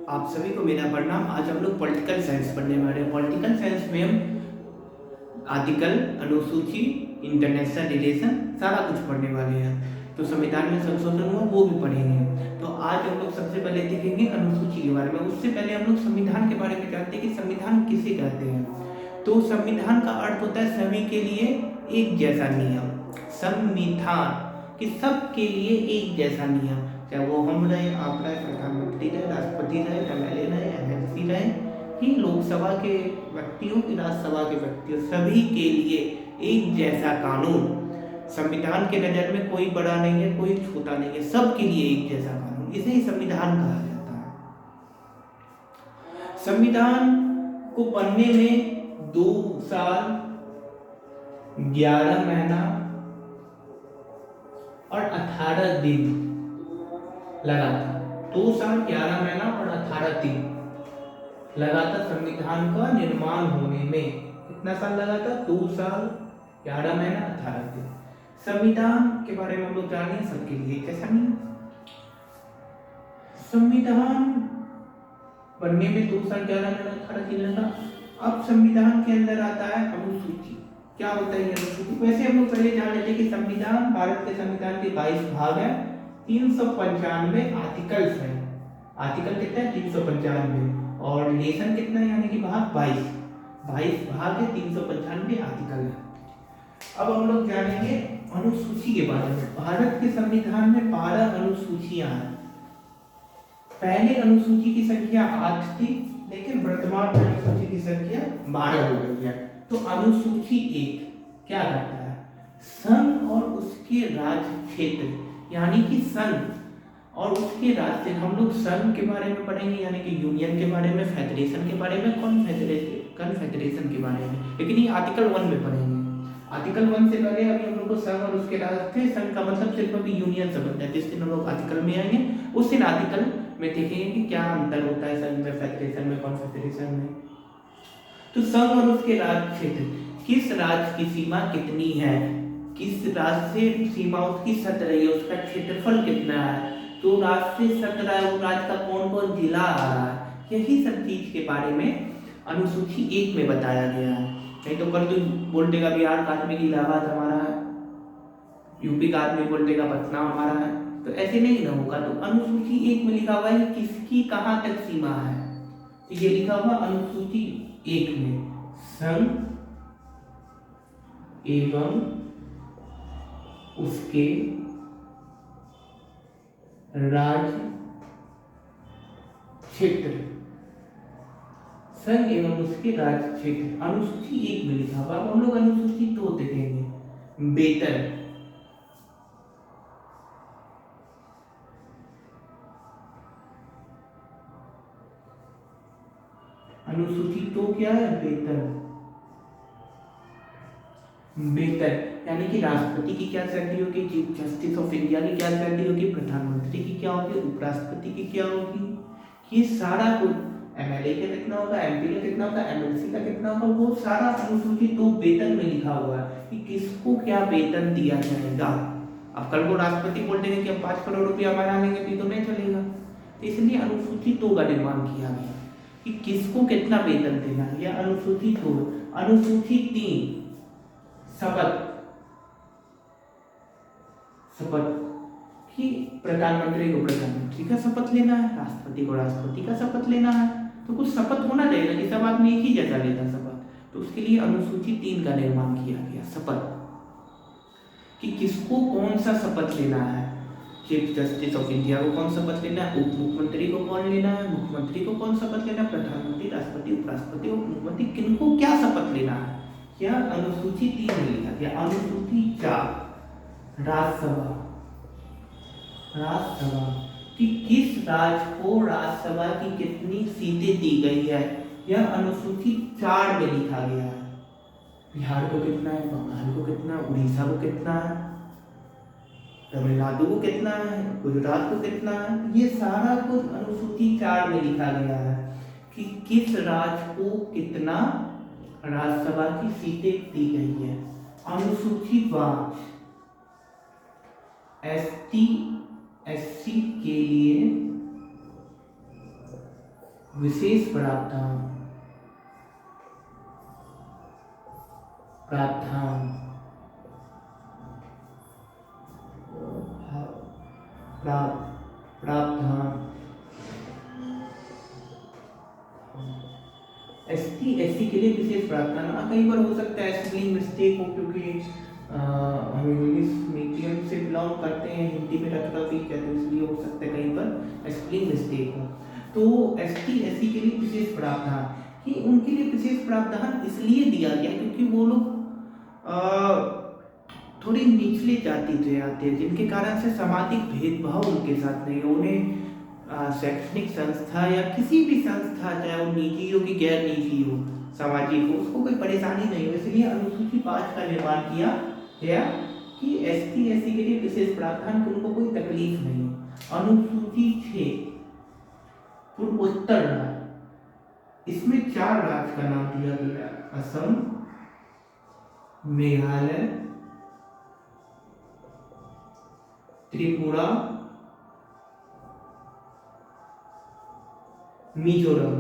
आप सभी को मेरा प्रणाम। आज हम लोग पॉलिटिकल साइंस पढ़ने वाले हैं। पॉलिटिकल साइंस में हम आर्टिकल, अनुसूची, इंटरनेशनल रिलेशन सारा कुछ पढ़ने वाले हैं। तो संविधान में संशोधन हुआ वो भी पढ़ेंगे। तो आज हम लोग सबसे पहले देखेंगे अनुसूची के बारे में। उससे पहले हम लोग संविधान के बारे में जानते हैं कि संविधान किसे कहते हैं। तो संविधान का अर्थ होता है सभी के लिए एक जैसा नियम। संविधान कि सबके लिए एक जैसा नियम, चाहे वो हम रहे, आप रहे, प्रधानमंत्री रहे, राष्ट्रपति रहे, एमएलए रहे, एमएलसी रहे, कि लोकसभा के व्यक्तियों की राज्यसभा के व्यक्तियों, सभी के लिए एक जैसा कानून। संविधान के नज़र में कोई बड़ा नहीं है, कोई छोटा नहीं है, सबके लिए एक जैसा कानून, इसे ही संविधान कहा जाता है। संविधान को बनने में 2 साल 11 महीना और 18 दिन लगा था। 2 साल 11 महीना और 18 दिन लगा था संविधान का निर्माण होने में। कितना साल लगा था? 2 साल 11 महीना 18 दिन। संविधान के बारे में हम लोग जानेंगे, सबके लिए कैसा नहीं। संविधान बनने में 2 साल 11 महीना 18 दिन लगा। अब संविधान के अंदर आता है अनुसूची। क्या होता है अनुसूची? वैसे हम लोग पहले जान लेते हैं कि संविधान, भारत के संविधान के 22 भाग है, 395 आर्टिकल्स हैं। आर्टिकल कितना है? 395। और रिलेशन कितना है, यानी कि भाग 22 भाग है, 395 आर्टिकल है। अब हम लोग जानेंगे अनुसूची के बारे में। भारत के संविधान में 12 अनुसूचियां हैं। पहले अनुसूची की संख्या 8 थी, लेकिन वर्तमान में अनुसूची की संख्या 12 हो गई है। तो अनुसूची 1 क्या करता है? संघ और उसके राज्य क्षेत्र, यानी कि संघ और उसके राज्य। हम लोग संघ के बारे में पढ़ेंगे, यानी कि यूनियन के बारे में, फेडरेशन के बारे में, कॉन्फेडरेशन के बारे में, लेकिन ये आर्टिकल 1 में पढ़ेंगे। आर्टिकल 1 से पहले अभी हम लोग को संघ और उसके राज्य थे। संघ का मतलब सिर्फ अभी यूनियन संबंध है। जिस दिन हम लोग आर्टिकल में आएंगे उस दिन आर्टिकल में देखेंगे कि क्या अंतर होता है संघ में, फेडरेशन में, कॉन्फेडरेशन में। तो संघ और उसके राज्य क्षेत्र, किस राज्य की सीमा कितनी है, किस राज्य से सीमा उसकी सट रही है, उसका क्षेत्रफल कितना है, तो राज्य से सट रहा है वो राज्य का कौन कौन जिला आ रहा है, यही सब चीज के बारे में अनुसूची 1 में बताया गया है। नहीं तो कल तो बोल देगा बिहार का आदमी की इलाहाबाद हमारा है, यूपी का आदमी बोल देगा पटना हमारा है, तो ऐसे नहीं ना होगा। तो अनुसूची 1 में लिखा हुआ है किसकी कहाँ तक सीमा है। तो ये लिखा हुआ अनुसूची 1 में संघ एवं उसके राज्य क्षेत्र, संघ एवं उसके राज्य क्षेत्र, अनुसूची 1 में लिखा हुआ। हम लोग अनुसूची 2 देखेंगे, वेतन। अनुसूची 2 क्या है? वेतन। वेतन यानी कि राष्ट्रपति की क्या सैलरी होगी, चीफ जस्टिस ऑफ इंडिया की क्या सैलरी होगी, प्रधानमंत्री की क्या होगी, उपराष्ट्रपति की क्या होगी, ये सारा कुछ, एमएलए का कितना होगा, एमपी का कितना होगा, एमएलसी का कितना होगा, वो सारा अनुसूची 2 वेतन में लिखा हुआ है कि किसको क्या वेतन दिया जाएगा। अब कल को राष्ट्रपति बोल देंगे कि हम 5 करोड़ रुपया हमारा लेंगे तो नहीं चलेगा। तो इसलिए अनुसूची 2 का निर्माण किया गया कि किसको कितना वेतन देना है, यह अनुसूची 2। अनुसूची 3 शपथ कि प्रधानमंत्री को प्रधानमंत्री का शपथ लेना है, राष्ट्रपति को राष्ट्रपति का शपथ लेना है, तो कुछ शपथ होना चाहिए कि सब आदमी एक ही जैसा लेता शपथ। तो उसके लिए अनुसूची 3 का निर्माण किया गया, शपथ कि किसको कौन सा शपथ लेना है। चीफ जस्टिस ऑफ इंडिया को कौन शपथ लेना है, उप मुख्यमंत्री को कौन लेना है, मुख्यमंत्री को कौन शपथ लेना है, प्रधानमंत्री, राष्ट्रपति, उपराष्ट्रपति और मुख्यमंत्री, किनको क्या शपथ लेना है, यह अनुसूची 3 में लिखा गया। अनुसूची 4 राज्यसभा कि किस राज्य को राज्यसभा की कितनी सीटें दी गई है, यह अनुसूची 4 में लिखा गया है। बिहार को कितना है, बंगाल को कितना है, उड़ीसा को कितना है, तमिलनाडु को कितना है, गुजरात को कितना है, ये सारा कुछ अनुसूची 4 में लिखा गया है कि किस राज्य को कितना राज्यसभा की सीटें दी गई है। अनुसूची 5 एसटी एससी के लिए विशेष प्रावधान, प्रावधान, प्रावधान एसटी एससी के लिए विशेष प्रावधान। कई बार हो सकता है स्पेलिंग मिस्टेक हो, क्योंकि हम इंग्लिश मीडियम से बिलोंग करते हैं, हिंदी में रखना भी है, तो इसलिए हो सकता है कहीं पर स्पेलिंग मिस्टेक हो। तो एसटी एससी के लिए विशेष प्रावधान, कि उनके लिए विशेष प्रावधान इसलिए दिया गया क्योंकि वो लोग थोड़ी निचली जाति से आते हैं, जिनके कारण से सामाजिक भेदभाव उनके साथ नहीं हो। उन्हें शैक्षणिक संस्था या किसी भी संस्था, चाहे वो निजी हो कि गैर निजी हो, सामाजिक हो, उसको कोई परेशानी नहीं हो, इसलिए अनुसूची 5 का निर्माण किया गया कि एसटी एससी के लिए विशेष प्रावधान, कि उनको कोई तकलीफ नहीं हो। अनुसूची 6 पूर्वोत्तर राज्य, इसमें 4 राज्य का नाम दिया गया, असम, मेघालय, त्रिपुरा, मिजोरम।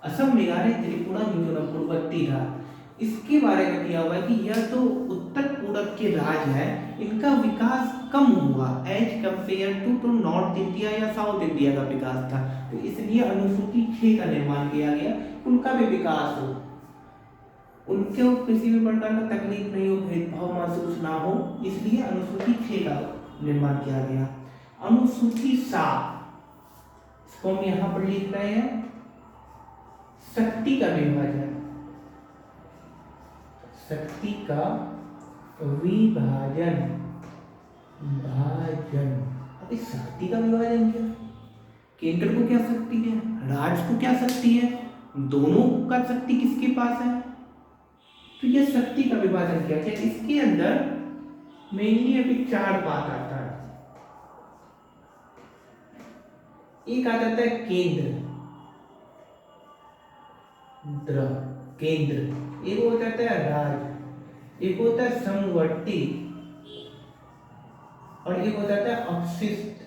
असम, मेघालय, त्रिपुरा, मिजोरम पूर्ववर्ती राज्य। इसके बारे में दिया हुआ है कि यह तो उत्तर पूर्व के राज्य है, इनका विकास कम हुआ as compare to North India या साउथ इंडिया का विकास था, तो इसलिए अनुसूची 6 का निर्माण किया गया, उनका भी विकास हो, उनको किसी भी प्रकार का तकलीफ नहीं हो, भेदभाव महसूस ना हो, इसलिए अनुसूची 6 का निर्माण किया गया। अनुसूची 7, इसको हम यहाँ पर लिख रहे हैं, शक्ति का विभाजन, शक्ति का विभाजन, भाजन। अब इस शक्ति का विभाजन क्या? केंद्र को क्या शक्ति है, राज्य को क्या शक्ति है, दोनों का शक्ति किसके पास है, तो यह शक्ति का विभाजन क्या है? इसके अंदर मेनली अभी 4 बात आता है। एक आ जाता है केंद्र, केंद्र, एक हो जाता है राज्य, एक होता है समवर्ती, और एक हो जाता है अपशिष्ट।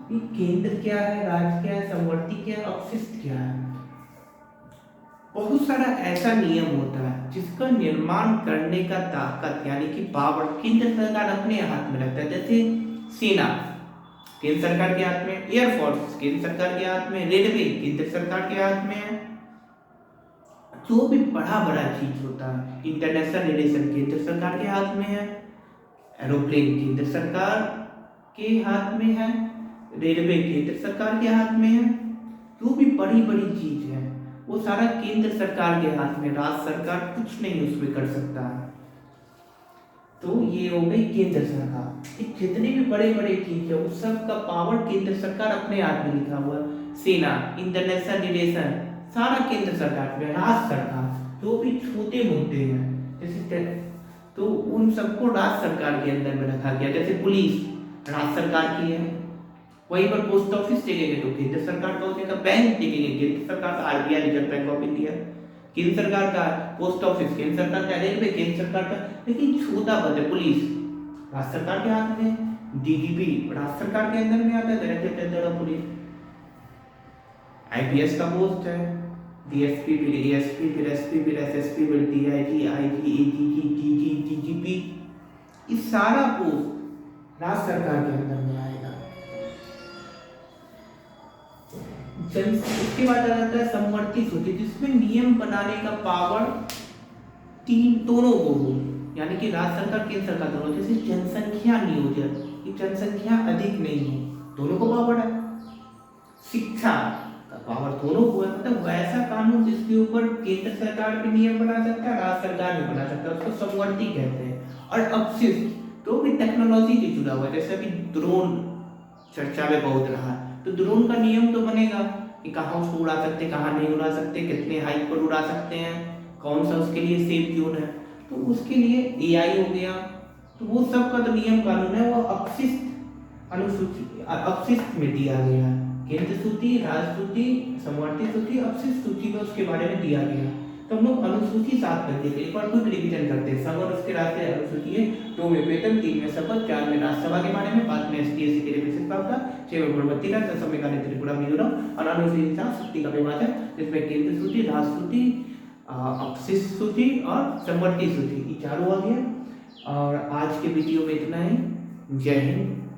केंद्र क्या है, राज्य क्या है, समवर्ती क्या है, अपशिष्ट क्या है? बहुत सारा ऐसा नियम होता है जिसका निर्माण करने का ताकत यानी कि पावर केंद्र सरकार अपने हाथ में रखता है। जैसे सेना केंद्र सरकार के हाथ में, एयरफोर्स केंद्र सरकार के हाथ में, रेलवे केंद्र सरकार के हाथ में है। जो भी बड़ा बड़ा चीज होता है, इंटरनेशनल रिलेशन केंद्र सरकार के हाथ में है, एरोप्लेन केंद्र सरकार के हाथ में है, रेलवे केंद्र सरकार के हाथ में है। जो भी बड़ी बड़ी चीज है वो सारा केंद्र सरकार के हाथ में, राज्य सरकार कुछ नहीं उसमें कर सकता है। तो ये हो गई केंद्र सरकार। जितने भी बड़े बड़े चीज है उस सब का पावर केंद्र सरकार अपने हाथ में लिखा हुआ है। सेना, इंटरनेशनल रिलेशन सारा केंद्र सरकार में, राज्य सरकार जो भी छोटे मुद्दे हैं जैसे तो उन सबको राज्य सरकार के अंदर में रखा गया। जैसे पुलिस राज्य सरकार की है, वहीं पर पोस्ट ऑफिस देखेंगे तो केंद्र सरकार का हो जाएगा, बैंक देखेंगे केंद्र सरकार का, RBI reserve bank of India केंद्र सरकार का, पोस्ट ऑफिस केंद्र सरकार का, रेलवे केंद्र सरकार का। लेकिन छोटा पद है पुलिस राज्य सरकार के हाथ में, डीजीपी राज्य सरकार के अंदर में आता है, director general of police. IPS का पोस्ट है, डीएसपी, फिर एएसपी, फिर एसपी, फिर एसएसपी, फिर DIG, IG, AGG, DG, DGP, ये सारा पोस्ट राज्य सरकार के अंदर में आएगा। इसके बाद आ जाता है समवर्ती सूची, जिसमें नियम बनाने का पावर दोनों को हो, यानी कि राज्य सरकार केंद्र सरकार दोनों। जैसे जनसंख्या नियोजन, ये जनसंख्या अधिक नहीं हो, दोनों को पावर है। शिक्षा का पावर दोनों को है, मतलब वैसा कानून जिसके ऊपर केंद्र सरकार भी नियम बना सकता है, राज्य सरकार भी बना सकता है, उसको समवर्ती कहते हैं। और अपशिष्ट तो भी टेक्नोलॉजी से जुड़ा हुआ है, जैसे अभी ड्रोन चर्चा में बहुत रहा, तो ड्रोन का नियम तो बनेगा कि कहाँ उसको उड़ा सकते, कहाँ नहीं उड़ा सकते, कितने हाइट पर उड़ा सकते हैं, कौन सा उसके लिए सेफ जोन है। तो उसके लिए एआई हो गया, तो वो सब का तो नियम कानून है, वो अपशिष्ट अनुसूची अपशिष्ट में दिया गया है। केंद्र सूची, राज्य सूची, समवर्ती सूची, अपशिष्ट सूची में उसके बारे में दिया गया। तो हम लोग अनुसूची 7 गद्य के एक बार खुद रिवीजन करते हैं। सम और उसके रास्ते अनुसूची है, 2 में वेतन, 3 में शपथ, 4 में राज्यसभा के बारे में, 5 में एसटी/एससी के लिए विशेष प्रावधान, 6 में पूर्ववर्ती राज्य, 10 में मेघालय, त्रिपुरा, मिजोरम और अनुसूची 7 शक्ति का विभाजन, जिसमें केंद्र सूची, राज्य सूची, अपशिष्ट सूची और समवर्ती सूची, ये चारों आ गया। और आज के वीडियो में इतना ही। जय हिंद।